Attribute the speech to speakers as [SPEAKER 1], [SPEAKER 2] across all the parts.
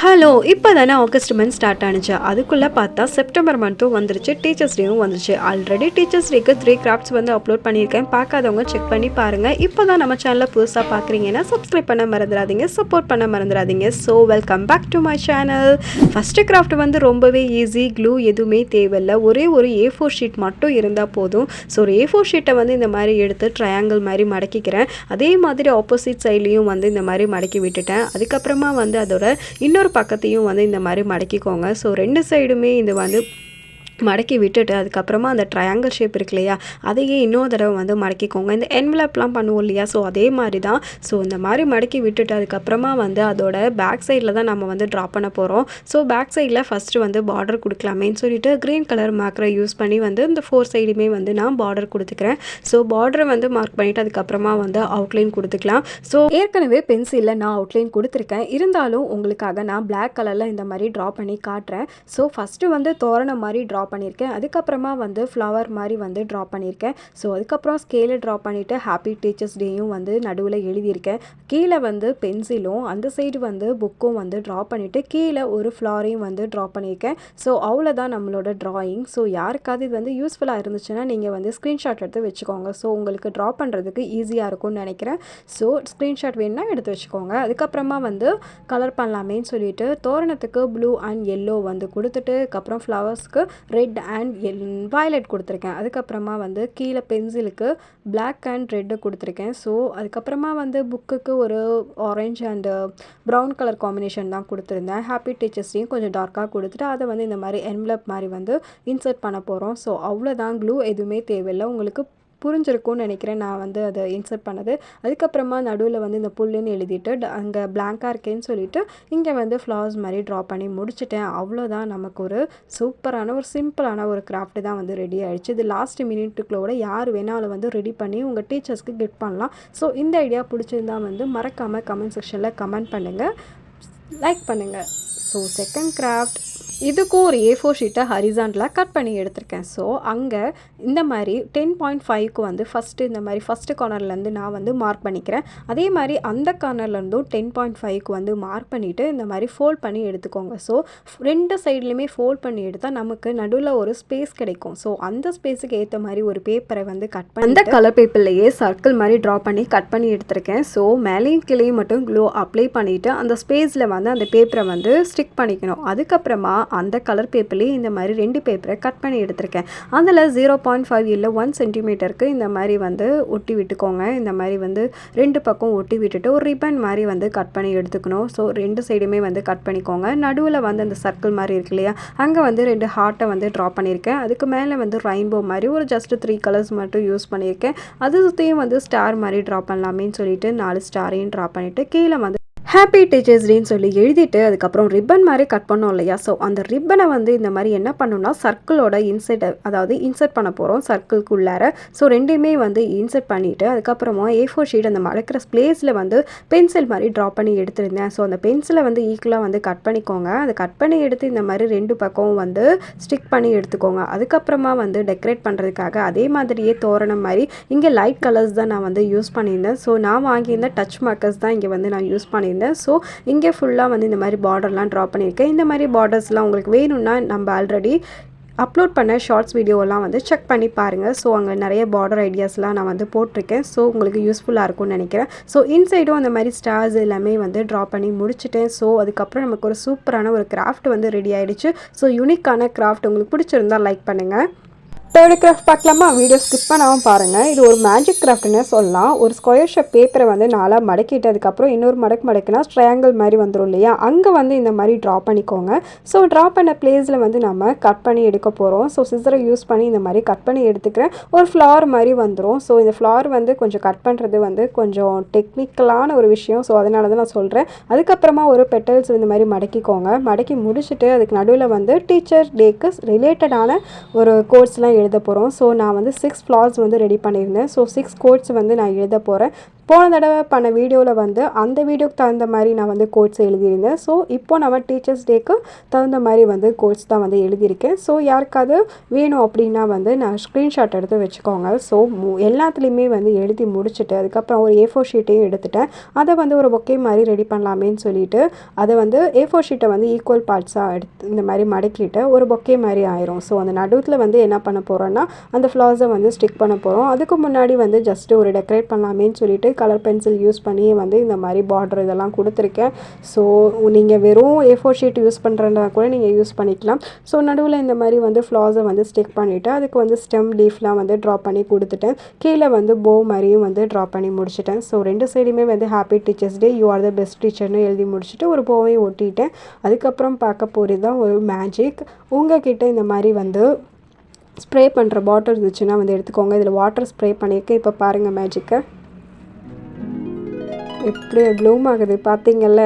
[SPEAKER 1] Hello இப்போ தானே August month start ஆனிச்சு. அதுக்குள்ளே பார்த்தா செப்டம்பர் மந்த்தும் வந்துருச்சு, டீச்சர்ஸ் டேவும் வந்துருச்சு. ஆல்ரெடி டீச்சர்ஸ் டேக்கு 3 கிராஃப்ட்ஸ் வந்து அப்லோட் பண்ணியிருக்கேன். பார்க்காதவங்க செக் பண்ணி பாருங்கள். இப்போ தான் நம்ம சேனலில் புதுசாக பார்க்குறீங்கன்னா சப்ஸ்கிரைப் பண்ண மறந்துடாதீங்க, சப்போர்ட் பண்ண மறந்துடாதீங்க. So welcome back to my channel. First craft வந்து ரொம்பவே ஈஸி, க்ளூ எதுவுமே தேவையில்லை. ஒரே ஒரு A4 ஷீட் மட்டும் இருந்தால் போதும். ஸோ ஒரு A4 ஷீட்டை வந்து இந்த மாதிரி எடுத்து ட்ரையாங்கிள் மாதிரி மடக்கிக்கிறேன். அதே மாதிரி ஆப்போசிட் சைட்லேயும் வந்து இந்த மாதிரி மடக்கி விட்டுட்டேன். அதுக்கப்புறமா வந்து அதோட இன்னொரு பக்கத்தையும் வந்து இந்த மாதிரி மடக்கிக்கோங்க. ஸோ 2 சைடுமே இது வந்து மடக்கி விட்டுட்டு அதுக்கப்புறமா அந்த ட்ரையாங்கிள் ஷேப் இருக்கு இல்லையா, அதையே இன்னொரு தடவை வந்து மடக்கிக்கோங்க. இந்த என்வலப்லாம் பண்ணுவோம் இல்லையா, ஸோ அதே மாதிரி தான். ஸோ இந்த மாதிரி மடக்கி விட்டுட்டு அதுக்கப்புறமா வந்து அதோட பேக் சைடில் தான் நம்ம வந்து ட்ரா பண்ண போகிறோம். ஸோ பேக் சைடில் ஃபஸ்ட்டு வந்து பார்டர் கொடுக்கலாமேன்னு சொல்லிட்டு க்ரீன் கலர் மார்க்கரை யூஸ் பண்ணி வந்து இந்த 4 சைடுமே வந்து நான் பார்டர் கொடுத்துக்கிறேன். ஸோ பார்டரை வந்து மார்க் பண்ணிவிட்டு அதுக்கப்புறமா வந்து அவுட்லைன் கொடுத்துக்கலாம். ஸோ ஏற்கனவே பென்சிலில் நான் அவுட்லைன் கொடுத்துருக்கேன். இருந்தாலும் உங்களுக்காக நான் பிளாக் கலரில் இந்த மாதிரி ட்ரா பண்ணி காட்டுறேன். ஸோ ஃபஸ்ட்டு வந்து தோரணம் மாதிரி ட்ரா பண்ணியிருக்கேன். அதுக்கப்புறமா வந்து ஃப்ளவர் மாதிரி வந்து ட்ரா பண்ணியிருக்கேன். ஸோ அதுக்கப்புறம் ஸ்கேலை ட்ரா பண்ணிவிட்டு ஹாப்பி டீச்சர்ஸ் டேயும் வந்து நடுவில் எழுதியிருக்கேன். கீழே வந்து பென்சிலும் அந்த சைடு வந்து புக்கும் வந்து ட்ரா பண்ணிவிட்டு கீழே ஒரு ஃப்ளாரையும் வந்து ட்ரா பண்ணியிருக்கேன். ஸோ அவ்வளோதான் நம்மளோட ட்ராயிங். ஸோ யாருக்காவது இது வந்து யூஸ்ஃபுல்லாக இருந்துச்சுன்னா நீங்கள் வந்து ஸ்க்ரீன்ஷாட் எடுத்து வச்சுக்கோங்க. ஸோ உங்களுக்கு ட்ரா பண்ணுறதுக்கு ஈஸியாக இருக்கும்னு நினைக்கிறேன். ஸோ ஸ்க்ரீன்ஷாட் வேணுன்னா எடுத்து வச்சுக்கோங்க. அதுக்கப்புறமா வந்து கலர் பண்ணலாமேன்னு சொல்லிட்டு தோரணத்துக்கு ப்ளூ அண்ட் எல்லோ வந்து கொடுத்துட்டு அதுக்கப்புறம் ஃப்ளவர்ஸ்க்கு ரெட் அண்ட் வயலட் கொடுத்துருக்கேன். அதுக்கப்புறமா வந்து கீழே பென்சிலுக்கு பிளாக் அண்ட் ரெட்டு கொடுத்துருக்கேன். ஸோ அதுக்கப்புறமா வந்து புக்குக்கு ஒரு orange and brown colour combination தான் கொடுத்துருந்தேன். ஹாப்பி டீச்சர்ஸ்டையும் கொஞ்சம் டார்க்காக கொடுத்துட்டு அதை வந்து இந்த மாதிரி என்வலப் மாதிரி வந்து இன்சர்ட் பண்ண போகிறோம். ஸோ அவ்வளோதான், க்ளூ எதுவுமே தேவையில்லை. உங்களுக்கு புரிஞ்சிருக்கும்னு நினைக்கிறேன் நான் வந்து அதை இன்சர்ட் பண்ணது. அதுக்கப்புறமா நடுவில் வந்து இந்த புல்லுன்னு எழுதிட்டு அங்கே பிளாங்காக இருக்கேன்னு சொல்லிட்டு இங்கே வந்து ஃப்ளவர்ஸ் மாதிரி ட்ரா பண்ணி முடிச்சுட்டேன். அவ்வளோதான், நமக்கு ஒரு சூப்பரான ஒரு சிம்பிளான ஒரு கிராஃப்ட் தான் வந்து ரெடி ஆகிடுச்சு. இது லாஸ்ட் மினிட்டுக்குள்ளோட யார் வேணாலும் வந்து ரெடி பண்ணி உங்கள் டீச்சர்ஸ்க்கு கிஃப்ட் பண்ணலாம். ஸோ இந்த ஐடியா பிடிச்சிருந்தா வந்து மறக்காமல் கமெண்ட் செக்ஷனில் கமெண்ட் பண்ணுங்கள், லைக் பண்ணுங்கள். ஸோ செகண்ட் கிராஃப்ட், இதுக்கும் ஒரு A4 ஷீட்டை ஹரிசாண்டலாக கட் பண்ணி எடுத்திருக்கேன். ஸோ அங்கே இந்த மாதிரி 10.5க்கு வந்து ஃபஸ்ட்டு இந்த மாதிரி ஃபஸ்ட்டு கார்னர்லேருந்து நான் வந்து மார்க் பண்ணிக்கிறேன். அதே மாதிரி அந்த கார்னர்லேருந்தும் 10.5க்கு வந்து மார்க் பண்ணிவிட்டு இந்த மாதிரி ஃபோல்ட் பண்ணி எடுத்துக்கோங்க. ஸோ 2 சைட்லேயுமே ஃபோல்ட் பண்ணி எடுத்தால் நமக்கு நடுவில் ஒரு ஸ்பேஸ் கிடைக்கும். ஸோ அந்த ஸ்பேஸுக்கு ஏற்ற மாதிரி ஒரு பேப்பரை வந்து கட் பண்ணி அந்த கலர் பேப்பர்லேயே சர்க்கிள் மாதிரி ட்ரா பண்ணி கட் பண்ணி எடுத்திருக்கேன். ஸோ மேலேயும் கீழேயும் மட்டும் க்ளூ அப்ளை பண்ணிவிட்டு அந்த ஸ்பேஸில் வந்து அந்த பேப்பரை வந்து ஸ்டிக் பண்ணிக்கணும். அதுக்கப்புறமா அந்த கலர் பேப்பர்லேயே இந்த மாதிரி 2 பேப்பரை கட் பண்ணி எடுத்திருக்கேன். அதில் 0.5 இல்லை 1 சென்டிமீட்டருக்கு இந்த மாதிரி வந்து ஒட்டி விட்டுக்கோங்க. இந்த மாதிரி வந்து 2 பக்கம் ஒட்டி விட்டுட்டு ஒரு ரிப்பன் மாதிரி வந்து கட் பண்ணி எடுத்துக்கணும். ஸோ 2 சைடுமே வந்து கட் பண்ணிக்கோங்க. நடுவில் வந்து அந்த சர்க்கிள் மாதிரி இருக்கு இல்லையா, அங்கே வந்து 2 ஹார்ட்டை வந்து ட்ரா பண்ணியிருக்கேன். அதுக்கு மேலே வந்து ரெயின்போ மாதிரி ஒரு ஜஸ்ட் 3 கலர்ஸ் மட்டும் யூஸ் பண்ணியிருக்கேன். அது சுற்றியும் வந்து ஸ்டார் மாதிரி ட்ரா பண்ணலாமேன்னு சொல்லிட்டு 4 ஸ்டாரையும் ட்ரா பண்ணிவிட்டு கீழே வந்து ஹாப்பி டீச்சர்ஸ் டேன்னு சொல்லி எழுதிட்டு அதுக்கப்புறம் ரிப்பன் மாதிரி கட் பண்ணோம் இல்லையா, ஸோ அந்த ரிப்பனை வந்து இந்த மாதிரி என்ன பண்ணணும்னா சர்க்கிளோட இன்சர்ட் பண்ண போகிறோம் சர்க்கிள்குள்ளார. ஸோ ரெண்டுமே வந்து இன்சர்ட் பண்ணிவிட்டு அதுக்கப்புறமா A4 ஷீட் அந்த மடக்கிற பிளேஸில் வந்து பென்சில் மாதிரி ட்ரா பண்ணி எடுத்திருந்தேன். ஸோ அந்த பென்சிலை வந்து ஈக்குவலாக வந்து கட் பண்ணிக்கோங்க. அதை கட் பண்ணி எடுத்து இந்த மாதிரி 2 பக்கம் வந்து ஸ்டிக் பண்ணி எடுத்துக்கோங்க. அதுக்கப்புறமா வந்து டெக்கரேட் பண்ணுறதுக்காக அதே மாதிரியே தோரணம் மாதிரி இங்கே லைட் கலர்ஸ் தான் நான் வந்து யூஸ் பண்ணியிருந்தேன். ஸோ நான் வாங்கியிருந்த டச் மார்க்கர்ஸ் தான் இங்கே வந்து நான் யூஸ் பண்ணியிருந்தேன். ஸோ இங்கே ஃபுல்லாக வந்து இந்த மாதிரி பார்டர்லாம் ட்ரா பண்ணியிருக்கேன். இந்த மாதிரி பார்டர்ஸ்லாம் உங்களுக்கு வேணும்னா நம்ம ஆல்ரெடி அப்லோட் பண்ண ஷார்ட்ஸ் வீடியோலாம் வந்து செக் பண்ணி பாருங்கள். ஸோ அங்கே நிறைய பார்டர் ஐடியாஸ்லாம் நான் வந்து போட்டிருக்கேன். ஸோ உங்களுக்கு யூஸ்ஃபுல்லாக இருக்கும்னு நினைக்கிறேன். ஸோ இன்சைடும் அந்த மாதிரி ஸ்டார்ஸ் எல்லாமே வந்து ட்ரா பண்ணி முடிச்சுட்டேன். ஸோ அதுக்கப்புறம் நமக்கு ஒரு சூப்பரான ஒரு கிராஃப்ட் வந்து ரெடி ஆகிடுச்சு. ஸோ யூனிக்கான கிராஃப்ட் உங்களுக்கு பிடிச்சிருந்தா லைக் பண்ணுங்கள். தேர்டு கிராஃப்ட் பார்க்கலாமா? வீடியோ ஸ்கிப் பண்ணாமல் பாருங்கள். இது ஒரு மேஜிக் கிராஃப்ட்னே சொல்லலாம். ஒரு ஸ்கொயர் ஷேப் பேப்பரை வந்து நாளாக மடக்கிட்டு அதுக்கப்புறம் இன்னொரு மடக்குனா ட்ரையாங்கிள் மாதிரி வந்துடும் இல்லையா, அங்கே வந்து இந்த மாதிரி ட்ரா பண்ணிக்கோங்க. ஸோ ட்ரா பண்ண பிளேஸில் வந்து நம்ம கட் பண்ணி எடுக்க போகிறோம். ஸோ சிசரை யூஸ் பண்ணி இந்த மாதிரி கட் பண்ணி எடுத்துக்கிறேன். ஒரு ஃப்ளவர் மாதிரி வந்துடும். ஸோ இந்த ஃப்ளவர் வந்து கொஞ்சம் கட் பண்ணுறது வந்து கொஞ்சம் டெக்னிக்கலான ஒரு விஷயம். ஸோ அதனால தான் நான் சொல்கிறேன். அதுக்கப்புறமா ஒரு பெட்டல்ஸ் இந்த மாதிரி மடக்கிக்கோங்க. மடக்கி முடிச்சுட்டு அதுக்கு நடுவில் வந்து டீச்சர் டேக்கு ரிலேட்டடான ஒரு கோட்ஸ்லாம் எழுத போகிறோம். ஸோ நான் வந்து 6 ஃப்ளார்ஸ் வந்து ரெடி பண்ணியிருந்தேன். ஸோ 6 கோட்ஸ் வந்து நான் எழுத போகிறேன். போன தடவை பண்ண வீடியோவில் வந்து அந்த வீடியோக்கு தகுந்த மாதிரி நான் வந்து கோட்ஸ் எழுதியிருந்தேன். ஸோ இப்போ நம்ம டீச்சர்ஸ் டேக்கு தகுந்த மாதிரி வந்து கோட்ஸ் தான் வந்து எழுதியிருக்கேன். ஸோ யாருக்காவது வேணும் அப்படின்னா வந்து நான் ஸ்க்ரீன்ஷாட் எடுத்து வச்சுக்கோங்க. ஸோ எல்லாத்துலேயுமே வந்து எழுதி முடிச்சுட்டு அதுக்கப்புறம் ஒரு A4 ஷீட்டையும் எடுத்துட்டேன். அதை வந்து ஒரு பொக்கே மாதிரி ரெடி பண்ணலாமேன்னு சொல்லிட்டு அதை வந்து A4 ஷீட்டை வந்து ஈக்குவல் பார்ட்ஸாக எடுத்து இந்த மாதிரி மடக்கிட்டு ஒரு பொக்கே மாதிரி ஆயிரும். ஸோ அந்த நடுவில் வந்து என்ன பண்ண போகிறோன்னா அந்த ஃப்ளவர்ஸை வந்து ஸ்டிக் பண்ண போகிறோம். அதுக்கு முன்னாடி வந்து ஜஸ்ட்டு ஒரு டெக்கரேட் பண்ணலாமேன்னு சொல்லிட்டு கலர் பென்சில் யூஸ் பண்ணி வந்து இந்த மாதிரி பார்டர் இதெல்லாம் கொடுத்துருக்கேன். ஸோ நீங்கள் வெறும் A4 ஷீட் யூஸ் பண்ணுறதா கூட நீங்கள் யூஸ் பண்ணிக்கலாம். ஸோ நடுவில் இந்த மாதிரி வந்து ஃப்ளவர்ஸை வந்து ஸ்டிக் பண்ணிவிட்டு அதுக்கு வந்து ஸ்டெம் லீஃப்லாம் வந்து ட்ரா பண்ணி கொடுத்துட்டேன். கீழே வந்து போ மாதிரியும் வந்து ட்ரா பண்ணி முடிச்சிட்டேன். ஸோ 2 சைடுமே வந்து happy teachers day, you are the best டீச்சர்னு எழுதி முடிச்சுட்டு ஒரு போவையும் ஒட்டிட்டேன். அதுக்கப்புறம் பார்க்க போகிறது தான் ஒரு மேஜிக். உங்ககிட்ட இந்த மாதிரி வந்து ஸ்ப்ரே பண்ணுற பாட்டில் இருந்துச்சுன்னா வந்து எடுத்துக்கோங்க. இதில் வாட்டர் ஸ்ப்ரே பண்ணியிருக்கேன். இப்போ பாருங்கள் மேஜிக்கை எப்படி ப்ளூம் ஆகுது பார்த்தீங்கல்ல.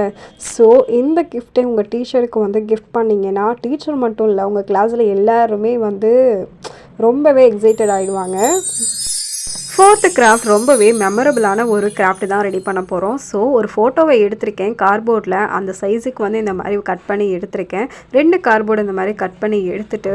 [SPEAKER 1] ஸோ இந்த கிஃப்ட்டை உங்கள் டீச்சருக்கு வந்து கிஃப்ட் பண்ணிங்கன்னா டீச்சர் மட்டும் இல்லை உங்கள் கிளாஸில் எல்லாருமே வந்து ரொம்பவே எக்ஸைட்டட் ஆகிடுவாங்க. 4th கிராஃப்ட் ரொம்பவே மெமரபிளான ஒரு கிராஃப்ட் தான் ரெடி பண்ண போகிறோம். ஸோ ஒரு ஃபோட்டோவை எடுத்திருக்கேன் கார்ட்போர்டில். அந்த சைஸுக்கு வந்து இந்த மாதிரி கட் பண்ணி எடுத்திருக்கேன். 2 கார்ட்போர்டு இந்த மாதிரி கட் பண்ணி எடுத்துகிட்டு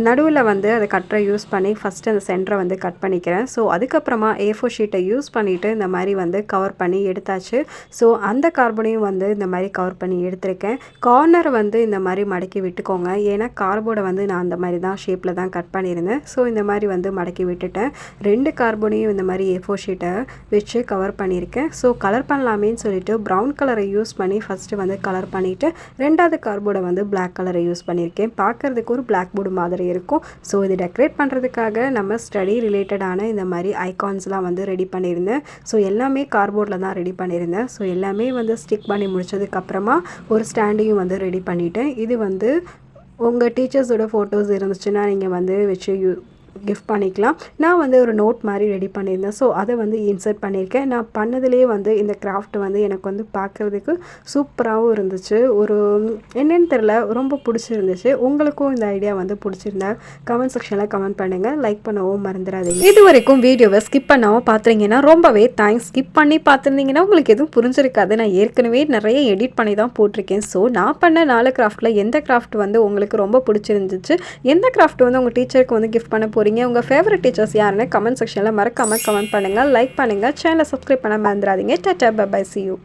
[SPEAKER 1] நடுவில் வந்து அதை கட்டரை யூஸ் பண்ணி ஃபஸ்ட்டு அந்த சென்டரை வந்து கட் பண்ணிக்கிறேன். ஸோ அதுக்கப்புறமா A4 ஷீட்டை யூஸ் பண்ணிவிட்டு இந்த மாதிரி வந்து கவர் பண்ணி எடுத்தாச்சு. ஸோ அந்த கார்பனையும் வந்து இந்த மாதிரி கவர் பண்ணி எடுத்திருக்கேன். கார்னர் வந்து இந்த மாதிரி மடக்கி விட்டுக்கோங்க. ஏன்னா கார்போர்டை வந்து நான் அந்த மாதிரி தான் ஷேப்பில் தான் கட் பண்ணியிருந்தேன். ஸோ இந்த மாதிரி வந்து மடக்கி விட்டுட்டேன். 2 கார்போர்டையும் இந்த மாதிரி A4 ஷீட்டை வச்சு கவர் பண்ணியிருக்கேன். ஸோ கலர் பண்ணலாமேன்னு சொல்லிட்டு ப்ரௌன் கலரை யூஸ் பண்ணி ஃபஸ்ட்டு வந்து கலர் பண்ணிவிட்டு 2வது கார்போர்டை வந்து பிளாக் கலரை யூஸ் பண்ணியிருக்கேன். பார்க்குறதுக்கு ஒரு பிளாக் போர்டு மாதிரி இருக்கும். ஸோ இது டெக்கரேட் பண்ணுறதுக்காக நம்ம ஸ்டடி ரிலேட்டடான இந்த மாதிரி ஐகான்ஸ்லாம் வந்து ரெடி பண்ணியிருந்தேன். ஸோ எல்லாமே கார்போர்டில் தான் ரெடி பண்ணியிருந்தேன். ஸோ எல்லாமே வந்து ஸ்டிக் பண்ணி முடிச்சதுக்கப்புறமா ஒரு ஸ்டாண்டையும் வந்து ரெடி பண்ணிவிட்டேன். இது வந்து உங்கள் டீச்சர்ஸோட ஃபோட்டோஸ் இருந்துச்சுன்னா நீங்கள் வந்து வச்சு கிஃப்ட் பண்ணிக்கலாம். நான் வந்து ஒரு நோட் மாதிரி ரெடி பண்ணியிருந்தேன். ஸோ அதை வந்து இன்சர்ட் பண்ணியிருக்கேன். நான் பண்ணதுலேயே வந்து இந்த கிராஃப்ட் வந்து எனக்கு வந்து பார்க்குறதுக்கு சூப்பராகவும் இருந்துச்சு. ஒரு என்னென்னு தெரில, ரொம்ப பிடிச்சிருந்துச்சு. உங்களுக்கும் இந்த ஐடியா வந்து பிடிச்சிருந்தா கமெண்ட் செக்ஷனில் கமெண்ட் பண்ணுங்கள். லைக் பண்ணவும் மறந்துடாதீங்க. இது வரைக்கும் வீடியோவை ஸ்கிப் பண்ணாமல் பார்த்துறீங்கன்னா ரொம்பவே தேங்க்ஸ். ஸ்கிப் பண்ணி பார்த்துருந்தீங்கன்னா உங்களுக்கு எதுவும் புரிஞ்சிருக்காது. நான் ஏற்கனவே நிறைய எடிட் பண்ணி தான் போட்டிருக்கேன். ஸோ நான் பண்ண 4 கிராஃப்ட்டில் எந்த கிராஃப்ட் வந்து உங்களுக்கு ரொம்ப பிடிச்சிருந்துச்சு, எந்த கிராஃப்ட் வந்து உங்கள் டீச்சருக்கு வந்து கிஃப்ட் பண்ண போகிறீங்க, உங்கள் ஃபேவரட் டீச்சர்ஸ் யாருன்னு கமெண்ட் செக்ஷனில் மறக்காமல் கமெண்ட் பண்ணுங்கள். லைக் பண்ணுங்கள். சேனலை சப்ஸ்கிரைப் பண்ண மறந்துடாதீங்க. டாடா பை பை, see you.